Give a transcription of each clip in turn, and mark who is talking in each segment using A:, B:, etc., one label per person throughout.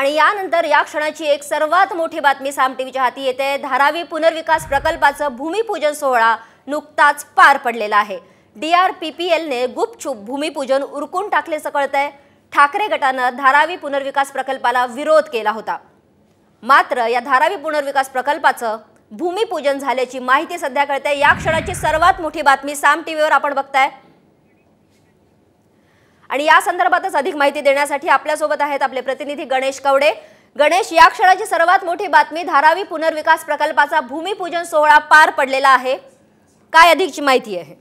A: आणि यानंतर या क्षणाची एक सर्वात मोठी बातमी साम टीव्हीच्या हाती येते। धारावी पुनर्विकास प्रकल्पाचं भूमिपूजन सोहळा नुकताच पार पडलेला आहे। DRPPL ने गुपचूप भूमिपूजन उरकून टाकल्याचं कळतंय। ठाकरे गटानं धारावी पुनर्विकास प्रकल्पाला विरोध केला होता, मात्र या धारावी पुनर्विकास प्रकल्पाचं भूमिपूजन झाल्याची माहिती सध्या कळते। या क्षणाची सर्वात मोठी बातमी साम टीव्हीवर आपण बघताय आणि या संदर्भातच अधिक माहिती देण्यासाठी आपल्या सोबत आहेत आपले प्रतिनिधी गणेश कवडे। गणेश, या क्षणाची सर्वात मोठी बातमी धारावी पुनर्विकास प्रकल्पाचा भूमिपूजन सोहळा पार पडलेला आहे, काय अधिकची माहिती आहे?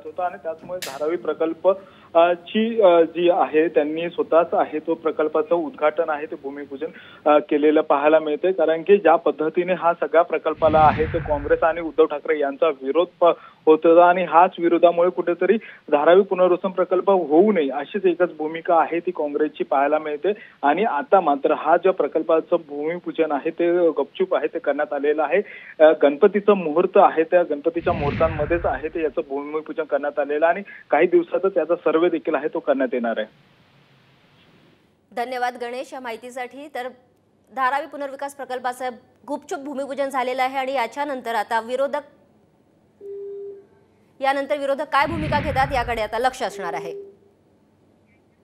B: होता आणि त्यामुळे धारावी प्रकल्प ची जी आहे त्यांनी स्वतःच आहे तो प्रकल्पाचं उद्घाटन आहे ते भूमिपूजन केलेलं पाहायला मिळते। कारण की ज्या पद्धतीने हा सगळा प्रकल्पाला आहे ते काँग्रेस आणि उद्धव ठाकरे यांचा विरोध होता आणि हाच विरोधामुळे कुठेतरी धारावी पुनर्वसन प्रकल्प होऊ नये अशीच एकच भूमिका आहे ती काँग्रेसची पाहायला मिळते। आणि आता मात्र हा जो प्रकल्पाचं भूमिपूजन आहे ते गपचूप आहे ते करण्यात आलेलं आहे। गणपतीचं मुहूर्त आहे त्या गणपतीच्या मुहूर्तांमध्येच आहे ते याचं भूमिपूजन करण्यात आलेलं आणि काही दिवसातच याचा सर्वे देखील आहे तो करण्यात येणार आहे।
A: धन्यवाद गणेश या माहितीसाठी। तर धारावी पुनर्विकास प्रकल्पाचं गुपचूप भूमिपूजन झालेलं आहे आणि याच्यानंतर आता विरोधक काय भूमिका घेतात याकडे आता लक्ष असणार आहे।